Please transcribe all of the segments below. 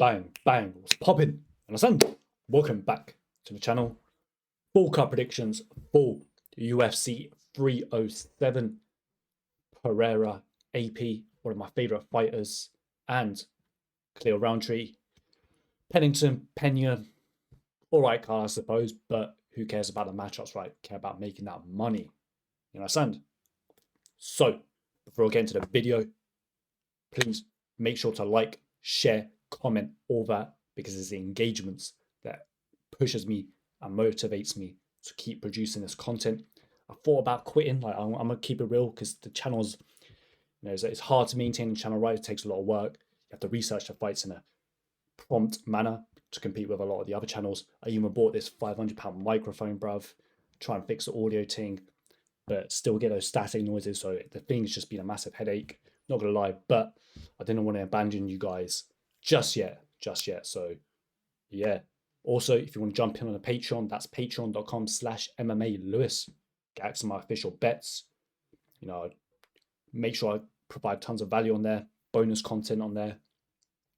Bang, bang, what's popping? Understand? Welcome back to the channel. Full card predictions for UFC 307. Pereira, AP, one of my favourite fighters, and clear Rountree. Pennington, Peña, alright card I suppose, but who cares about the matchups, right? Care about making that money. You understand? So, before I get into the video, please make sure to like, share, comment, all that, because it's the engagements that pushes me and motivates me to keep producing this content. I thought about quitting. Like I'm gonna keep it real because the channel's, it's hard to maintain the channel, right? It takes a lot of work. You have to research the fights in a prompt manner to compete with a lot of the other channels. I even bought this £500 microphone, bruv. Try and fix the audio thing, but still get those static noises. So the thing's just been a massive headache. Not gonna lie, but I didn't want to abandon you guys just yet. So yeah. Also, if you want to jump in on a Patreon, that's patreon.com/MMA Lewis. Get some of my official bets. Make sure I provide tons of value on there, bonus content on there.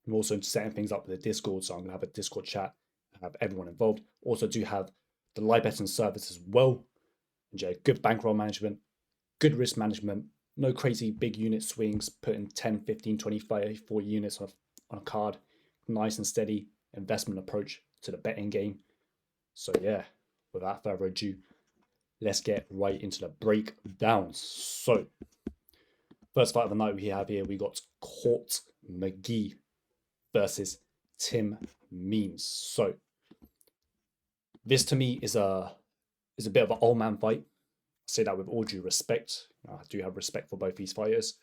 I'm also setting things up with the Discord, so I'm gonna have a Discord chat and have everyone involved. Also do have the live betting service as well. And good bankroll management, good risk management, no crazy big unit swings, putting 10, 15, 25, 40 units on a card. Nice and steady investment approach to the betting game. So yeah, without further ado, let's get right into the breakdowns. So, first fight of the night we have here, we got McGee versus Tim Means. So, this to me is a bit of an old man fight. I say that with all due respect. I do have respect for both these fighters.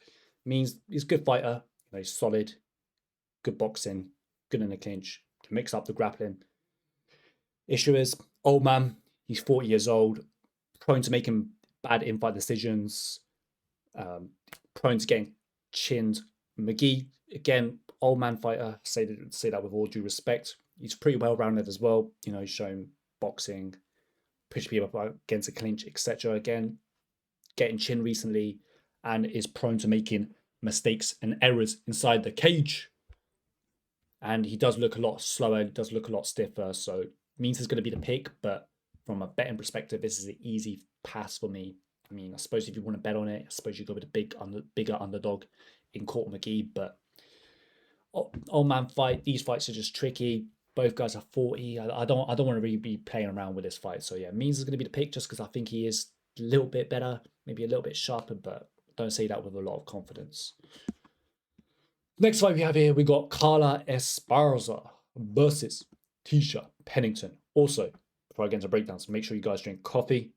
Means he's a good fighter, he's solid, good boxing, good in the clinch, can mix up the grappling. Issue is, old man, he's 40 years old, prone to making bad in-fight decisions, prone to getting chinned. McGee, again, old man fighter, say that with all due respect. He's pretty well-rounded as well. He's shown boxing, push people up against a clinch, etc. Again, getting chin recently, and is prone to making mistakes and errors inside the cage. And he does look a lot slower, he does look a lot stiffer, so Means is going to be the pick, but from a betting perspective, this is an easy pass for me. I suppose if you want to bet on it, I suppose you go with a bigger underdog in McGee, but old man fight, these fights are just tricky. Both guys are 40. I don't want to really be playing around with this fight. So yeah, Means is going to be the pick just because I think he is a little bit better, maybe a little bit sharper, but don't say that with a lot of confidence. Next fight we have here, we got Carla Esparza versus Tisha Pennington. Also, before I get into breakdowns, make sure you guys drink coffee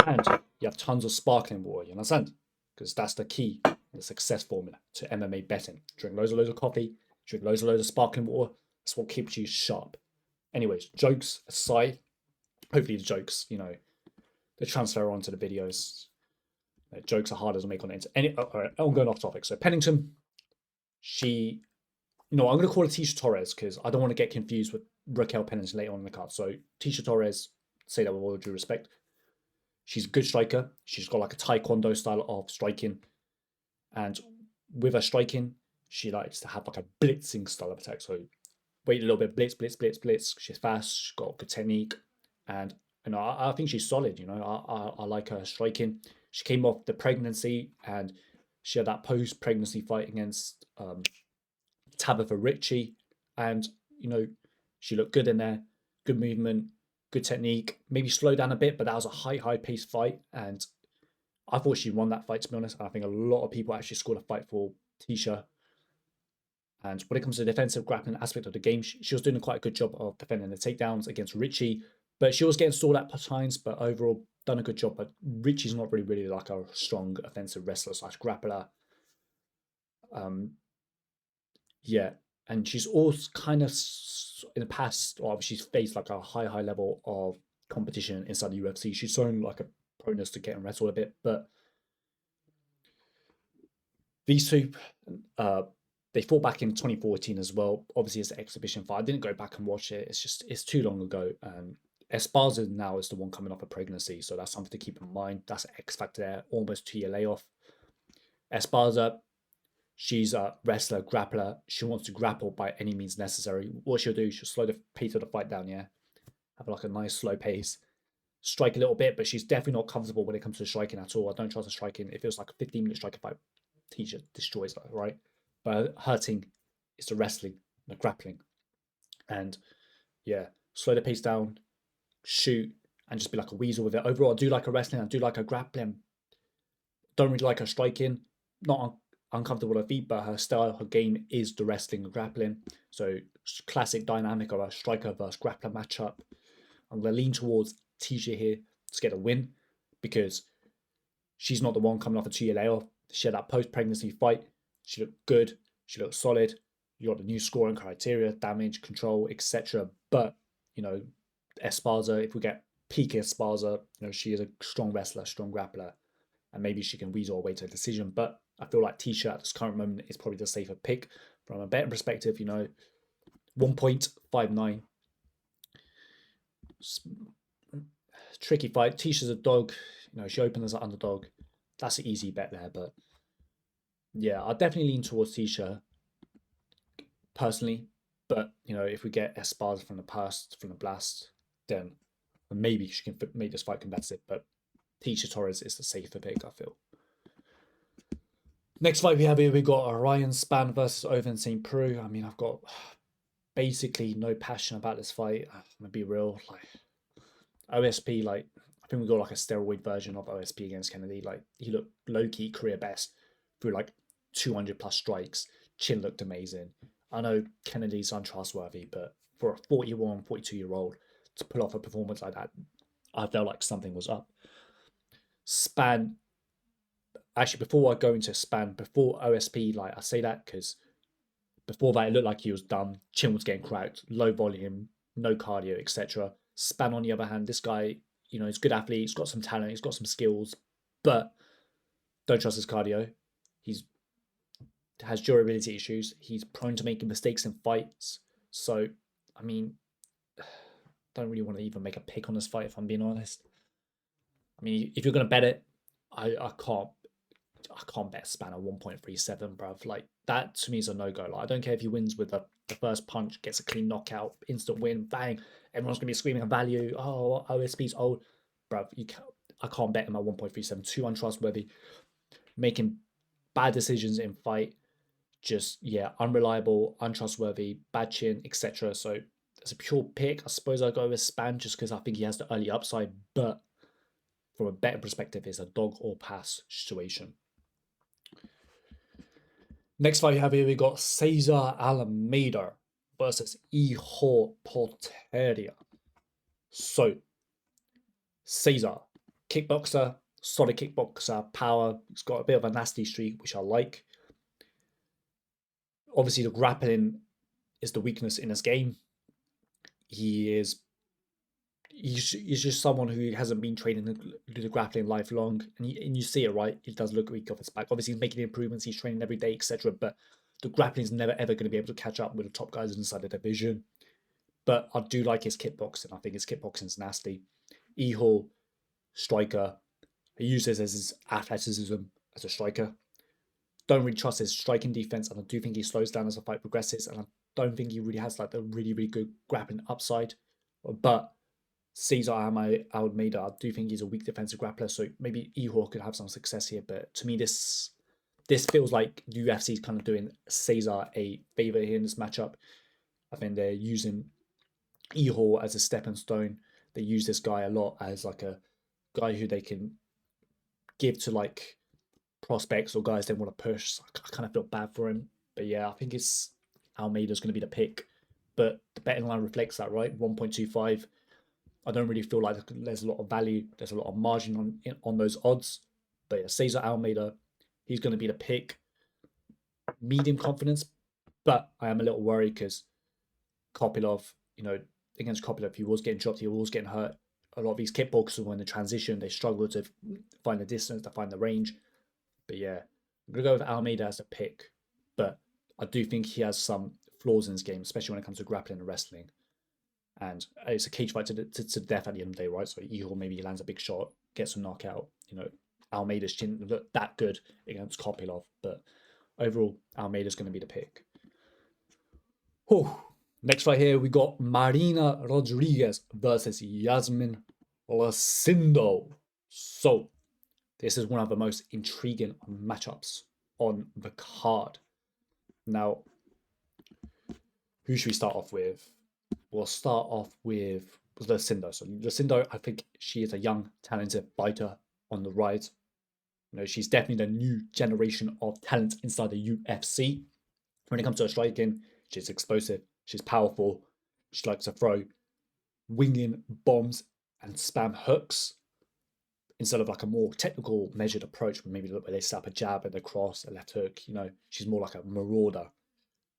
and you have tons of sparkling water, you understand? Because that's the key, the success formula to MMA betting. Drink loads of coffee, drink loads of sparkling water. That's what keeps you sharp. Anyways, jokes aside, hopefully the jokes, they transfer onto the videos. Jokes are harder to make on the internet. I'm going off topic. So Pennington, I'm going to call her Tisha Torres because I don't want to get confused with Raquel Pennington later on in the card. So Tisha Torres, say that with all due respect. She's a good striker. She's got like a taekwondo style of striking. And with her striking, she likes to have like a blitzing style of attack. So wait a little bit, blitz. She's fast, she's got good technique. And I think she's solid, I like her striking. She came off the pregnancy and she had that post-pregnancy fight against Tabitha Ricci. And, she looked good in there, good movement, good technique, maybe slow down a bit, but that was a high-paced fight. And I thought she won that fight, to be honest. I think a lot of people actually scored a fight for Tisha. And when it comes to the defensive grappling aspect of the game, she was doing quite a good job of defending the takedowns against Ricci. But she was getting stalled at times, but overall done a good job. But Ricci's not really like a strong offensive wrestler / grappler. Yeah, and she's also kind of in the past, she's faced like a high level of competition inside the UFC. She's shown like a proneness to getting wrestled a bit, but these two, they fought back in 2014 as well. Obviously, it's an exhibition fight. I didn't go back and watch it. It's too long ago. And Esparza now is the one coming off a pregnancy, so that's something to keep in mind. That's an X factor there. Almost 2-year layoff. Esparza, She's a wrestler, grappler. She wants to grapple by any means necessary. What she'll do, she'll slow the pace of the fight down, yeah? Have like a nice slow pace. Strike a little bit, but she's definitely not comfortable when it comes to striking at all. I don't trust her striking. If it was like a 15-minute striking fight, Teacher destroys her, right? But her thing is the wrestling, the grappling. And yeah, slow the pace down, shoot, and just be like a weasel with it. Overall, I do like her wrestling. I do like her grappling. Don't really like her striking. Not uncomfortable with her feet, but her style, her game is the wrestling and grappling. So classic dynamic of a striker versus grappler matchup. I'm going to lean towards Tisha here to get a win because she's not the one coming off a 2-year layoff. She had that post-pregnancy fight. She looked good. She looked solid. You got the new scoring criteria, damage, control, etc. But, you know, Esparza, if we get peak Esparza, you know, she is a strong wrestler, strong grappler, and maybe she can weasel her way to a decision. But I feel like Tisha at this current moment is probably the safer pick from a betting perspective. You know, 1.59. Tricky fight. Tisha's a dog. You know, she opened as an underdog. That's an easy bet there. But yeah, I'll definitely lean towards Tisha personally. But, you know, if we get Esparza from the past, from the blast, then maybe she can make this fight competitive. But Tisha Torres is the safer pick, I feel. Next fight we have here, we got Ryan Spann versus Oven St. Preux. I mean, I've got basically no passion about this fight. I'm going to be real. Like, OSP, like, I think we got like a steroid version of OSP against Kennedy. Like, he looked low-key career best through like 200 plus strikes. Chin looked amazing. I know Kennedy's untrustworthy, but for a 41, 42-year-old to pull off a performance like that, I felt like something was up. Spann, actually, before I go into Spann, before OSP, like, I say that because before that, it looked like he was done. Chin was getting cracked, low volume, no cardio, etc. Spann, on the other hand, this guy, you know, he's a good athlete, he's got some talent, he's got some skills, but don't trust his cardio. He's has durability issues. He's prone to making mistakes in fights. So, I mean, don't really want to even make a pick on this fight, if I'm being honest. I mean, if you're going to bet it, I can't bet Spann at 1.37, bruv. Like, that to me is a no-go. Like, I don't care if he wins with the first punch, gets a clean knockout, instant win, bang. Everyone's going to be screaming a value. Oh, OSP's old. Bruv, I can't bet him at 1.37. Too untrustworthy. Making bad decisions in fight. Just, yeah, unreliable, untrustworthy, bad chin, etc. So, as a pure pick, I suppose I'll go with Spann just because I think he has the early upside. But from a betting perspective, it's a dog or pass situation. Next fight we have here, we got Cesar Almeida versus Hijo Potieria. So, Cesar, kickboxer, solid kickboxer, power. He's got a bit of a nasty streak, which I like. Obviously, the grappling is the weakness in his game. He's just someone who hasn't been training the grappling lifelong, and you see it, right? He does look weak off his back. Obviously, he's making improvements. He's training every day, etc. But the grappling is never ever going to be able to catch up with the top guys inside the division. But I do like his kickboxing. I think his kickboxing is nasty. Hijo, striker. He uses his athleticism as a striker. Don't really trust his striking defense, and I do think he slows down as the fight progresses, and I don't think he really has like the really, really good grappling upside. But Cesar Almeida, I do think he's a weak defensive grappler, so maybe Hijo could have some success here. But to me, this feels like UFC is kind of doing Cesar a favor here in this matchup. I think they're using Hijo as a stepping stone. They use this guy a lot as like a guy who they can give to like prospects or guys they want to push. So I kind of feel bad for him. But yeah, I think it's Almeida's going to be the pick. But the betting line reflects that, right? 1.25. I don't really feel like there's a lot of value. There's a lot of margin on those odds. But yeah, Cesar Almeida, he's going to be the pick. Medium confidence, but I am a little worried because Kopylov, you know, against Kopylov, he was getting dropped, he was getting hurt. A lot of these kickboxers, when they transition, they struggle to find the distance, to find the range. But yeah, I'm going to go with Almeida as a pick. But I do think he has some flaws in his game, especially when it comes to grappling and wrestling. And it's a cage fight to death at the end of the day, right? So Hijo maybe he lands a big shot, gets a knockout. You know, Almeida's chin looked that good against Kopylov. But overall, Almeida's going to be the pick. Whew. Next fight here, we got Marina Rodriguez versus Yasmin Lucindo. So, this is one of the most intriguing matchups on the card. Now, who should we start off with? We'll start off with Lucindo. So Lucindo, I think she is a young, talented fighter on the rise. You know, she's definitely the new generation of talent inside the UFC. When it comes to her striking, she's explosive, she's powerful, she likes to throw winging bombs and spam hooks instead of like a more technical, measured approach, maybe where they set up a jab and a cross, a left hook. You know, she's more like a marauder.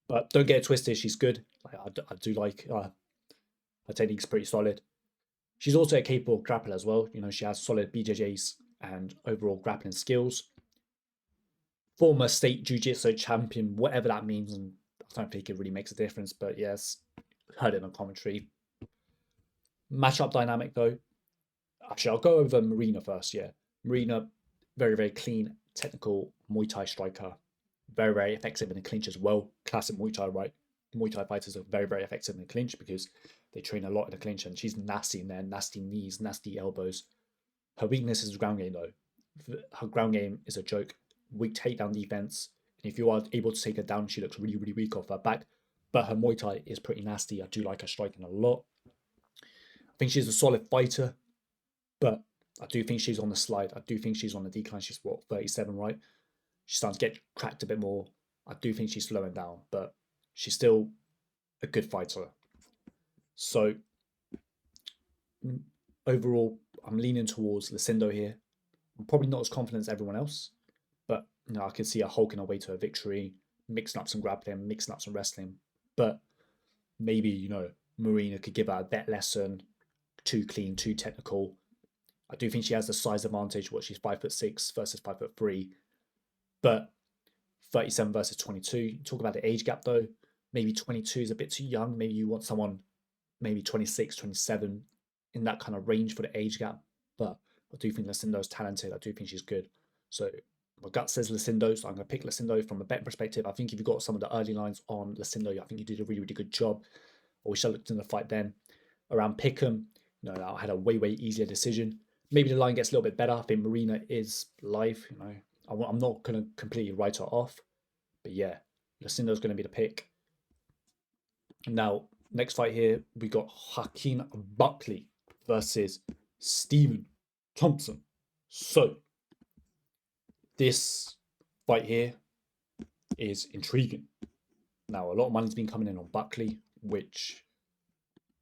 But don't get it twisted, she's good. I do like her technique's pretty solid. She's also a capable grappler as well. You know, she has solid BJJs and overall grappling skills. Former state jiu-jitsu champion, whatever that means, and I don't think it really makes a difference, but yes, heard it on commentary. Matchup dynamic though. Actually, I'll go over Marina first, yeah. Marina, very, very clean, technical Muay Thai striker. Very, very effective in the clinch as well. Classic Muay Thai, right? Muay Thai fighters are very, very effective in the clinch because they train a lot in the clinch, and she's nasty in there, nasty knees, nasty elbows. Her weakness is ground game though. Her ground game is a joke. Weak takedown defense. And if you are able to take her down, she looks really, really weak off her back. But her Muay Thai is pretty nasty. I do like her striking a lot. I think she's a solid fighter, but I do think she's on the slide. I do think she's on the decline. She's 37, right? She's starting to get cracked a bit more. I do think she's slowing down, but she's still a good fighter. So overall, I'm leaning towards Lucindo here. I'm probably not as confident as everyone else, but you know, I can see her hulking her way to a victory, mixing up some grappling, mixing up some wrestling. But maybe, you know, Marina could give her a bet lesson. Too clean, too technical. I do think she has the size advantage. She's 5'6" versus 5'3", but 37 versus 22. You talk about the age gap though. Maybe 22 is a bit too young. Maybe you want someone, maybe 26, 27, in that kind of range for the age gap. But I do think Lucindo's talented. I do think she's good. So my gut says Lucindo, so I'm going to pick Lucindo from a bet perspective. I think if you got some of the early lines on Lucindo, I think you did a really, really good job. I wish I looked in the fight then. Around Pick'em, you know, I had a way, way easier decision. Maybe the line gets a little bit better. I think Marina is live. You know, I'm not going to completely write her off. But yeah, Lucindo's going to be the pick. Now, next fight here, we got Hakeem Buckley versus Stephen Thompson. So, this fight here is intriguing. Now, a lot of money's been coming in on Buckley, which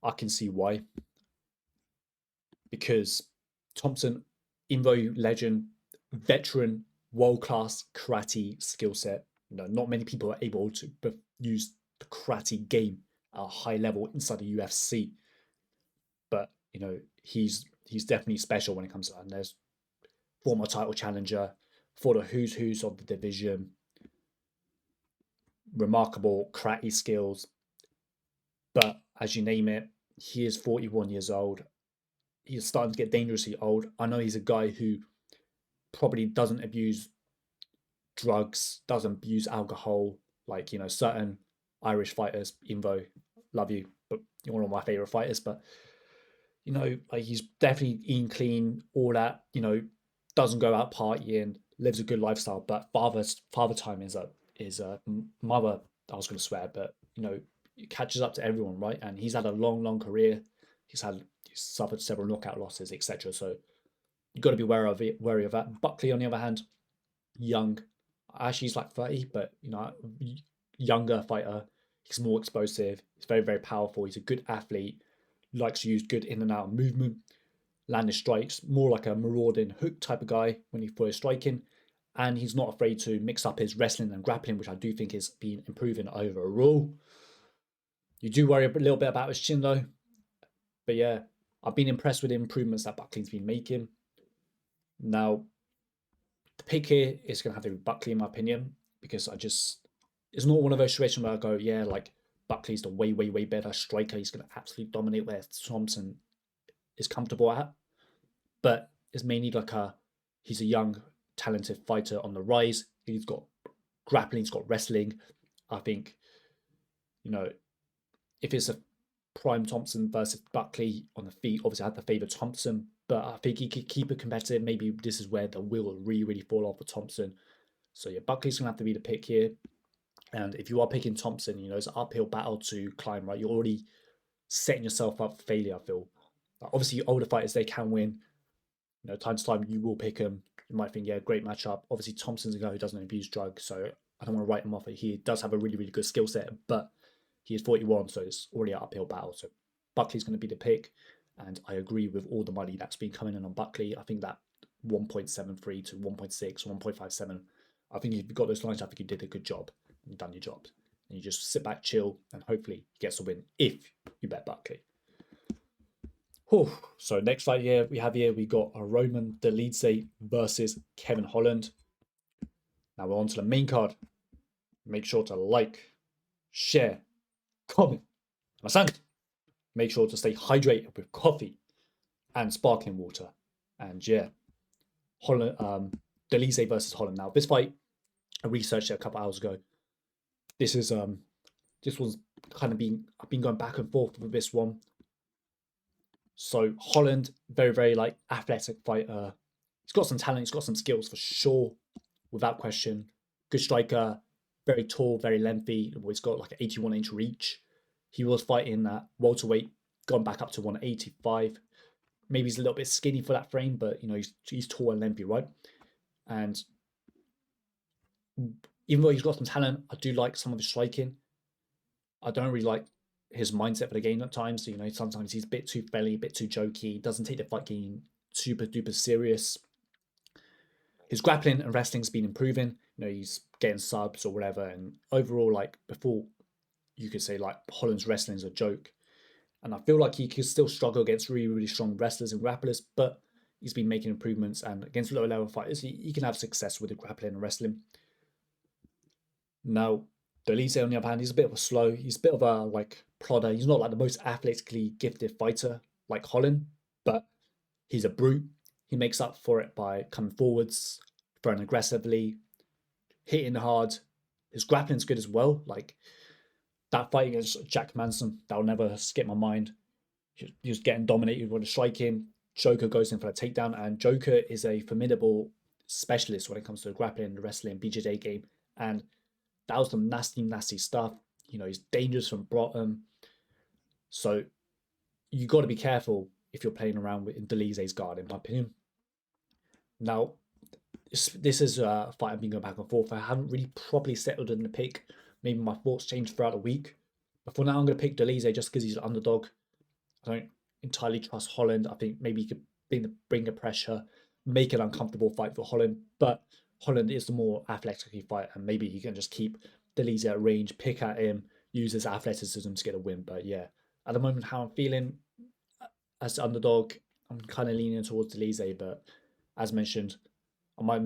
I can see why. Because Thompson, Invo legend, veteran, world-class karate skill set. You know, not many people are able to use the karate game at a high level inside the UFC. But, you know, he's definitely special when it comes to that. And there's former title challenger, for the who's who's of the division, remarkable karate skills. But as you name it, he is 41 years old. He's starting to get dangerously old. I know he's a guy who probably doesn't abuse drugs, doesn't abuse alcohol, like, you know, certain Irish fighters. Invo, love you, but you're one of my favorite fighters. But, you know, like, he's definitely eating clean, all that, you know, doesn't go out partying, lives a good lifestyle. But father time is a mother. I was going to swear, but, you know, it catches up to everyone, right? And he's had a long career. He's suffered several knockout losses, etc. So you've got to be wary of that. Buckley, on the other hand, young. Actually, he's like 30, but, you know, younger fighter. He's more explosive. He's very, very powerful. He's a good athlete. Likes to use good in and out movement. Landing strikes. More like a marauding hook type of guy when he's first striking. And he's not afraid to mix up his wrestling and grappling, which I do think has been improving overall. You do worry a little bit about his chin though. But yeah, I've been impressed with the improvements that Buckley's been making. Now, the pick here is going to have to be Buckley, in my opinion, because it's not one of those situations where I go, yeah, like, Buckley's the way, way, way better striker. He's going to absolutely dominate where Thompson is comfortable at. But it's mainly like he's a young, talented fighter on the rise. He's got grappling, he's got wrestling. I think, you know, if it's a prime Thompson versus Buckley on the feet, obviously I have to favour Thompson, but I think he could keep it competitive. Maybe this is where the wheel will really, really fall off for Thompson. So yeah, Buckley's going to have to be the pick here. And if you are picking Thompson, you know, it's an uphill battle to climb, right? You're already setting yourself up for failure, I feel. Obviously, older fighters, they can win. You know, time to time, you will pick him. You might think, yeah, great matchup. Obviously, Thompson's a guy who doesn't abuse drugs, so I don't want to write him off. He does have a really, really good skill set, but he is 41, so it's already an uphill battle. So Buckley's going to be the pick, and I agree with all the money that's been coming in on Buckley. I think that 1.73 to 1.6, 1.57, I think if you got those lines, I think you did a good job. You've done your job. And you just sit back, chill, and hopefully he gets a win if you bet Buckley. Whew. So next fight here, we got a Roman Dolidze versus Kevin Holland. Now we're on to the main card. Make sure to like, share, comment, and make sure to stay hydrated with coffee and sparkling water. And yeah, Holland, Dolidze versus Holland. Now this fight, I researched it a couple hours ago. This was kind of I've been going back and forth with this one. So Holland, very, very like athletic fighter. He's got some talent, he's got some skills for sure, without question. Good striker, very tall, very lengthy. He's got like an 81-inch reach. He was fighting at welterweight, gone back up to 185. Maybe he's a little bit skinny for that frame, but you know, he's tall and lengthy, right? And even though he's got some talent, I do like some of his striking. I don't really like his mindset for the game at times. You know, sometimes he's a bit too friendly, a bit too jokey, doesn't take the fight game super duper serious. His grappling and wrestling's been improving. You know, he's getting subs or whatever. And overall, like before, you could say like Holland's wrestling's a joke. And I feel like he could still struggle against really, really strong wrestlers and grapplers, but he's been making improvements. And against lower level fighters, he can have success with the grappling and wrestling. Now, Dolidze, on the other hand, he's a bit of a slow. He's a bit of a like plodder. He's not like the most athletically gifted fighter like Holland, but he's a brute. He makes up for it by coming forwards, throwing aggressively, hitting hard. His grappling's good as well. Like that fight against Jack Manson, that'll never skip my mind. He was getting dominated with the striking. Joker goes in for a takedown, and Joker is a formidable specialist when it comes to the grappling, the wrestling, BJJ game, and that was some nasty, nasty stuff. You know, he's dangerous from bottom. So you got to be careful if you're playing around with Dolidze's guard, in my opinion. Now, this is a fight I've been going back and forth. I haven't really properly settled in the pick. Maybe my thoughts changed throughout the week. But for now, I'm going to pick Dolidze just because he's an underdog. I don't entirely trust Holland. I think maybe he could bring the pressure, make an uncomfortable fight for Holland. But Holland is the more athletic fighter, and maybe he can just keep Dolidze at range, pick at him, use his athleticism to get a win. But yeah, at the moment, how I'm feeling as the underdog, I'm kind of leaning towards Dolidze. But as mentioned, I might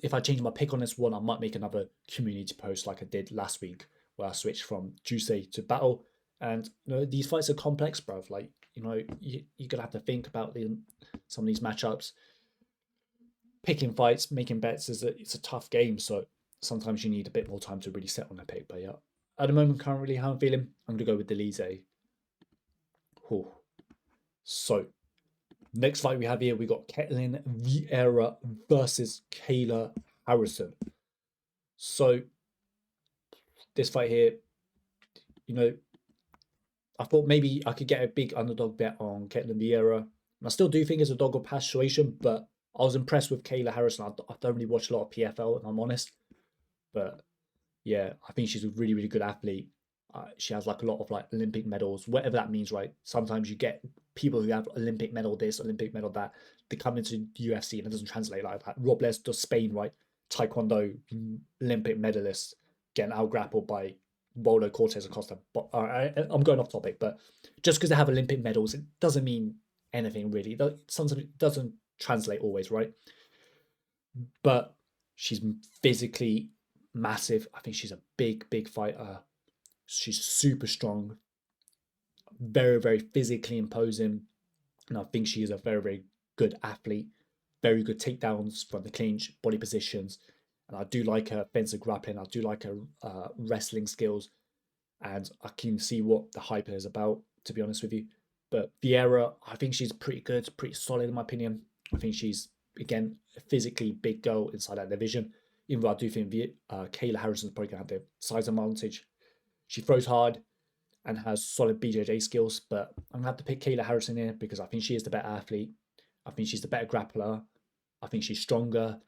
if I change my pick on this one, I might make another community post like I did last week, where I switched from Juice to Battle. And you know, these fights are complex, bruv. Like, you know, you're gonna have to think about some of these matchups. Picking fights, making bets it's a tough game, so sometimes you need a bit more time to really set on a pick. But yeah, at the moment, currently, how I'm feeling, I'm gonna go with Dolidze. So next fight we have here, we got Ketlin Vieira versus Kayla Harrison. So this fight here, you know, I thought maybe I could get a big underdog bet on Ketlin Vieira. And I still do think it's a dog or pass situation, but I was impressed with Kayla Harrison. I don't really watch a lot of PFL, if I'm honest. But yeah, I think she's a really, really good athlete. She has like a lot of like Olympic medals, whatever that means, right? Sometimes you get people who have Olympic medal this, Olympic medal that. They come into UFC and it doesn't translate like that. Robles does Spain, right? Taekwondo Olympic medalist getting out grappled by Bolo Cortez Acosta. But I'm going off topic, but just because they have Olympic medals, it doesn't mean anything really. Sometimes it doesn't translate always, right? But she's physically massive. I think she's a big, big fighter. She's super strong, very, very physically imposing. And I think she is a very, very good athlete. Very good takedowns from the clinch, body positions. And I do like her offensive grappling. I do like her wrestling skills. And I can see what the hype is about, to be honest with you. But Vieira, I think she's pretty good, pretty solid in my opinion. I think she's, again, a physically big girl inside that division. Even though I do think Kayla Harrison's probably going to have the size advantage. She throws hard and has solid BJJ skills, but I'm going to have to pick Kayla Harrison here because I think she is the better athlete. I think she's the better grappler. I think she's stronger.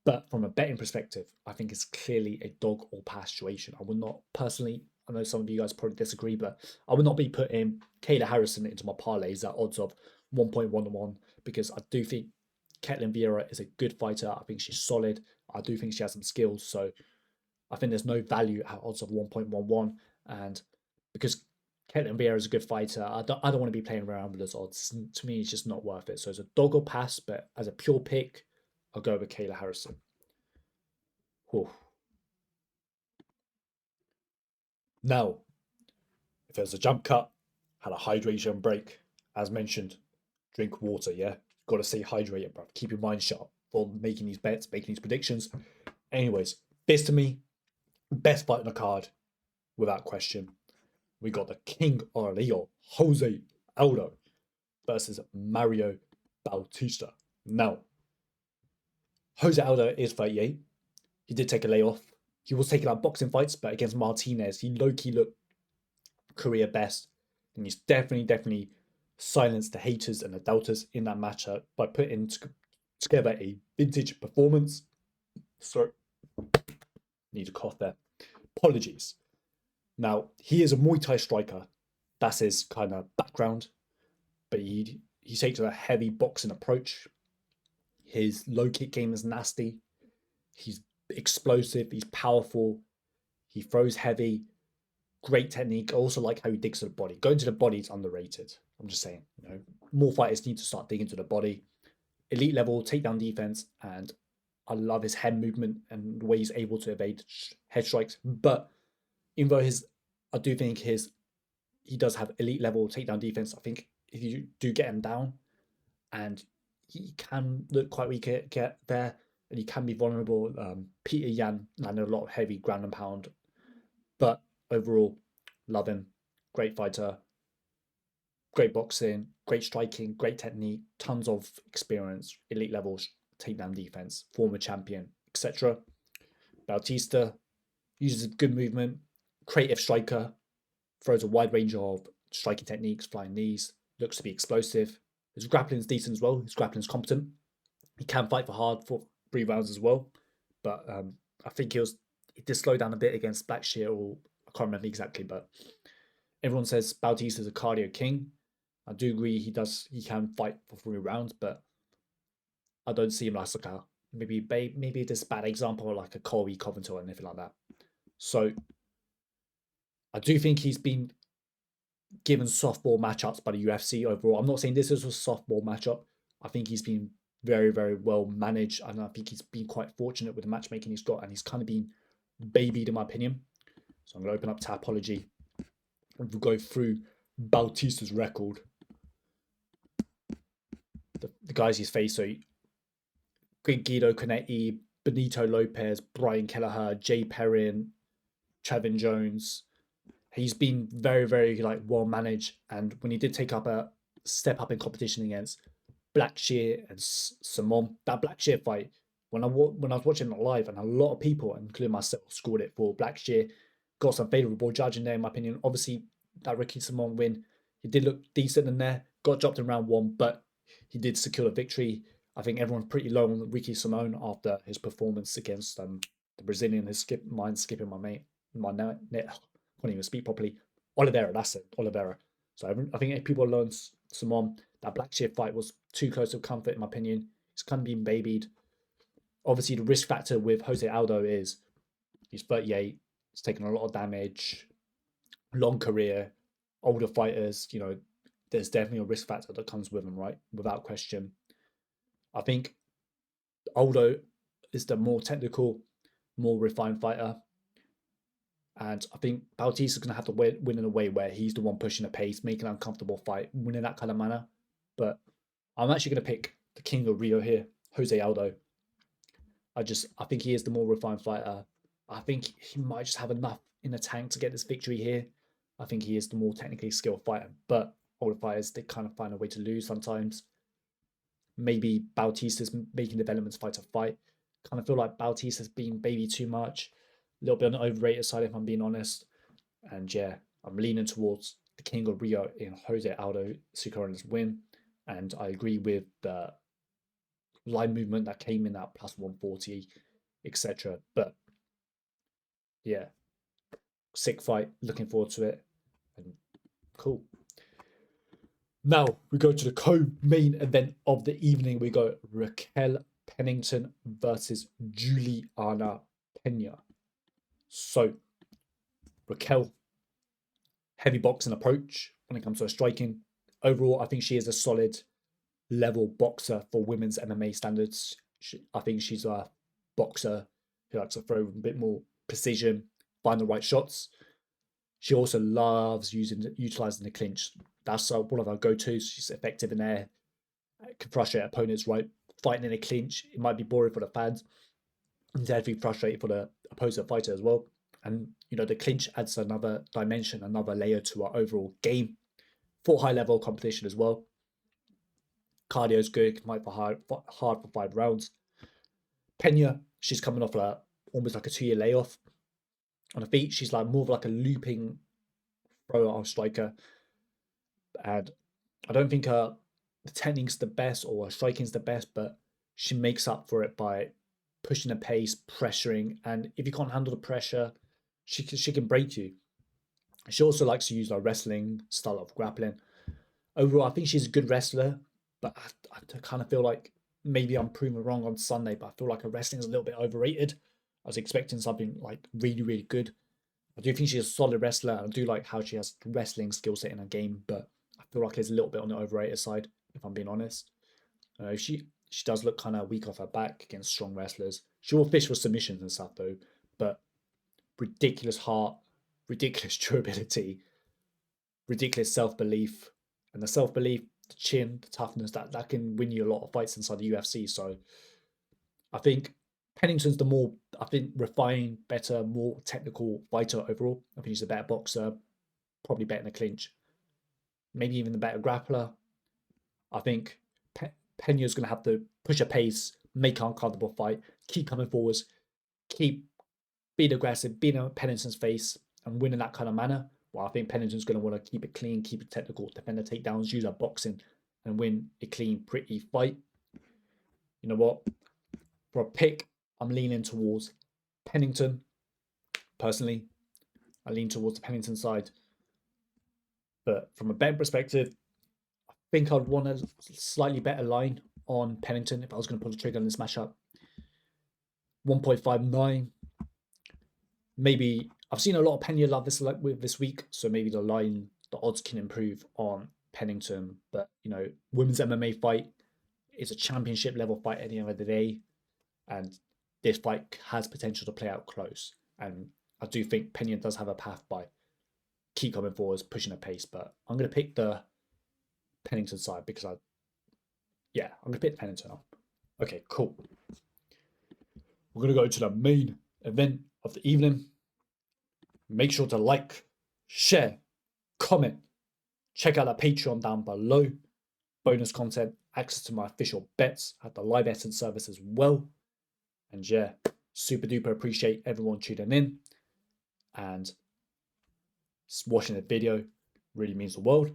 But from a betting perspective, I think it's clearly a dog or pass situation. I would not personally, I know some of you guys probably disagree, but I would not be putting Kayla Harrison into my parlays at odds of 1.1 to 1 because I do think Ketlen Vieira is a good fighter. I think she's solid. I do think she has some skills. So I think there's no value at odds of 1.11. And because Ketlen Vieira is a good fighter, I don't want to be playing around with those odds. To me, it's just not worth it. So it's a dog or pass, but as a pure pick, I'll go with Kayla Harrison. Whew. Now, if there's a jump cut, had a hydration break, as mentioned, drink water, yeah? Got to stay hydrated, bro. Keep your mind sharp for making these bets, making these predictions. Anyways, this to me, best fight on the card, without question. We got the King of Rio, Jose Aldo, versus Mario Bautista. Now, Jose Aldo is 38. He did take a layoff. He was taking out boxing fights, but against Martinez, he low-key looked career best. And he's definitely silenced the haters and the doubters in that matchup by putting together a vintage performance. Sorry, need a cough there. Apologies. Now, he is a Muay Thai striker. That's his kind of background. But he takes a heavy boxing approach. His low kick game is nasty. He's explosive. He's powerful. He throws heavy. Great technique. I also like how he digs to the body. Going to the body is underrated. I'm just saying, more fighters need to start digging to the body. Elite level takedown defense, and I love his head movement and the way he's able to evade head strikes. But even though I do think he does have elite level takedown defense. I think if you do get him down, and he can look quite weak get there, and he can be vulnerable. Peter Yan landed a lot of heavy ground and pound, but overall, love him. Great fighter, great boxing, great striking, great technique, tons of experience, elite levels, takedown defense, former champion, etc. Bautista uses good movement, creative striker, throws a wide range of striking techniques, flying knees, looks to be explosive. His grappling is decent as well. His grappling is competent. He can fight for hard for 3 rounds as well. But I think he did slow down a bit against Blackshear, or I can't remember exactly, but everyone says Bautista is a cardio king. I do agree he can fight for 3 rounds, but I don't see him like a maybe this bad example like a Colby Covington or anything like that. So I do think he's been given softball matchups by the UFC overall. I'm not saying this is a softball matchup. I think he's been very well managed, and I think he's been quite fortunate with the matchmaking he's got, and he's kind of been babied in my opinion. So I'm going to open up Tapology and we'll go through Bautista's record. The guys he's faced, so Guido Canetti, Benito Lopez, Brian Kelleher, Jay Perrin, Trevin Jones. He's been very well managed, and when he did take up a step up in competition against Blackshear and Simon, that Blackshear fight, when I was watching it live, and a lot of people, including myself, scored it for Blackshear, got some favourable judging there in my opinion. Obviously, that Ricky Simon win, he did look decent in there, got dropped in round 1, but he did secure the victory. I think everyone's pretty low on Ricky Simon after his performance against the Brazilian. Skipping my net. Can't even speak properly. Oliveira, that's it, Oliveira. So I think if people learn Simon, that Blackshear fight was too close to comfort in my opinion. He's kind of been babied. Obviously, the risk factor with Jose Aldo is he's 38, he's taken a lot of damage, long career, older fighters, there's definitely a risk factor that comes with him, right? Without question. I think Aldo is the more technical, more refined fighter. And I think Bautista is going to have to win in a way where he's the one pushing the pace, making an uncomfortable fight, winning that kind of manner. But I'm actually going to pick the King of Rio here, Jose Aldo. I think he is the more refined fighter. I think he might just have enough in the tank to get this victory here. I think he is the more technically skilled fighter, but older fighters, they kind of find a way to lose sometimes. Maybe Bautista's making developments fight to fight. Kind of feel like Bautista's been baby too much. A little bit on the overrated side, if I'm being honest. And yeah, I'm leaning towards the King of Rio in Jose Aldo Soukouran's win. And I agree with the line movement that came in at plus 140, etc. But yeah, sick fight. Looking forward to it. And cool. Now we go to the co-main event of the evening. We go Raquel Pennington versus Juliana Peña. So Raquel, heavy boxing approach when it comes to her striking. Overall, I think she is a solid level boxer for women's MMA standards. I think she's a boxer who likes to throw a bit more precision, find the right shots. She also loves utilizing the clinch. That's one of her go-tos. She's effective in there, can frustrate opponents, right? Fighting in a clinch, it might be boring for the fans. It's definitely frustrating for the opposing fighter as well. And, you know, the clinch adds another dimension, another layer to our overall game. For high-level competition as well. Cardio is good, might be hard for 5 rounds. Peña, she's coming off almost like a 2-year layoff. On her feet, she's like more of like a looping thrower striker. And I don't think the technique's the best or her striking's the best, but she makes up for it by pushing the pace, pressuring, and if you can't handle the pressure, she can break you. She also likes to use her wrestling style of grappling. Overall, I think she's a good wrestler, but I kind of feel like maybe I'm proven wrong on Sunday, but I feel like her wrestling is a little bit overrated. I was expecting something like really, really good. I do think she's a solid wrestler. I do like how she has wrestling skill set in her game, but I feel like it's a little bit on the overrated side, if I'm being honest. She does look kind of weak off her back against strong wrestlers. She will fish for submissions and stuff though, but ridiculous heart, ridiculous durability, ridiculous self-belief, and the self-belief, the chin, the toughness, that can win you a lot of fights inside the UFC. So I think Pennington's the more, I think, refined, better, more technical fighter overall. I think he's a better boxer, probably better in the clinch, maybe even the better grappler. I think Peña's going to have to push a pace, make an uncomfortable fight, keep coming forwards, keep being aggressive, being in Pennington's face, and winning that kind of manner. Well, I think Pennington's going to want to keep it clean, keep it technical, defend the takedowns, use her boxing, and win a clean, pretty fight. You know what? For a pick, I'm leaning towards Pennington. Personally, I lean towards the Pennington side. But from a betting perspective, I think I'd want a slightly better line on Pennington if I was going to pull the trigger on this matchup. 1.59. Maybe I've seen a lot of Peña love this week, so maybe the odds can improve on Pennington. But you know, women's MMA fight is a championship level fight at the end of the day, and this fight has potential to play out close. And I do think Peña does have a path by keep coming forwards, pushing a pace. But I'm going to pick the Pennington side because I'm going to pick Pennington up. Okay, cool. We're going to go to the main event of the evening. Make sure to like, share, comment. Check out the Patreon down below. Bonus content, access to my official bets at the live betting service as well. And yeah, super duper appreciate everyone tuning in and watching the video. Really means the world.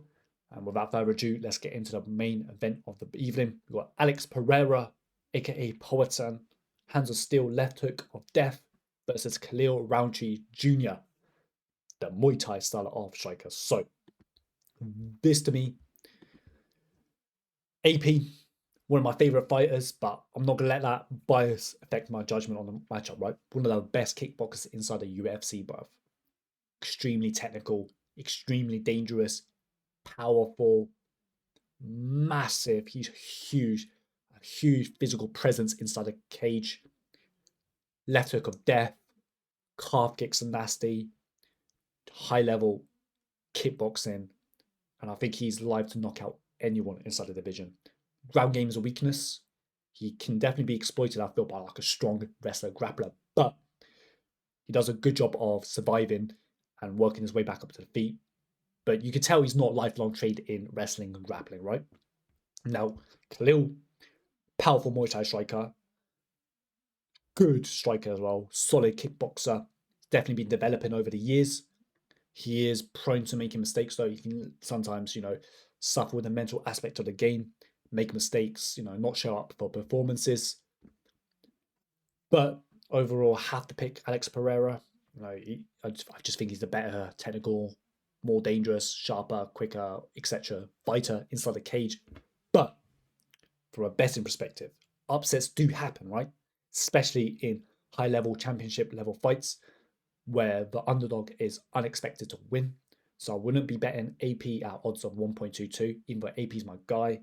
And without further ado, let's get into the main event of the evening. We've got Alex Pereira, aka Poetan, hands of steel, left hook of death versus Khalil Rountree Jr., the Muay Thai style of striker. So this to me, AP, one of my favorite fighters, but I'm not going to let that bias affect my judgment on the matchup, right? One of the best kickboxers inside the UFC, but extremely technical, extremely dangerous, powerful, massive. He's huge, a huge physical presence inside the cage. Left hook of death, calf kicks are nasty, high level kickboxing, and I think he's live to knock out anyone inside the division. Ground game is a weakness. He can definitely be exploited, I feel, by like a strong wrestler, grappler, but he does a good job of surviving and working his way back up to the feet. But you can tell he's not lifelong trained in wrestling and grappling, right? Now, Khalil, powerful Muay Thai striker, good striker as well, solid kickboxer, definitely been developing over the years. He is prone to making mistakes, though. He can sometimes, suffer with the mental aspect of the game, make mistakes, not show up for performances. But overall, I have to pick Alex Pereira. I just think he's the better technical, more dangerous, sharper, quicker, etc. fighter inside the cage. But from a betting perspective, upsets do happen, right? Especially in high-level championship level fights where the underdog is unexpected to win. So I wouldn't be betting AP at odds of 1.22, even though AP is my guy.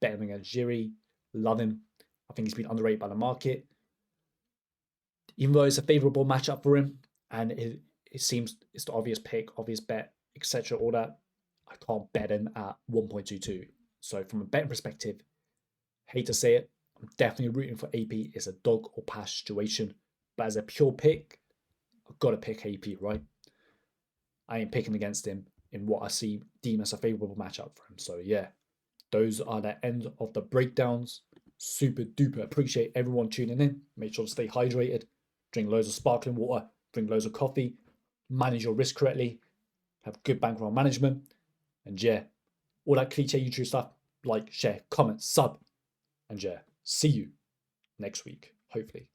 Bet him against Jiri. Love him. I think he's been underrated by the market. Even though it's a favourable matchup for him, and it seems it's the obvious pick, obvious bet, etc., all that, I can't bet him at 1.22. So from a betting perspective, hate to say it, I'm definitely rooting for AP. It's a dog or pass situation. But as a pure pick, I've got to pick AP, right? I ain't picking against him in what I deem as a favourable matchup for him. So yeah, those are the end of the breakdowns. Super duper appreciate everyone tuning in. Make sure to stay hydrated, drink loads of sparkling water, drink loads of coffee, manage your risk correctly, have good bankroll management, and yeah, all that cliche YouTube stuff. Like, share, comment, sub, and yeah, see you next week, hopefully.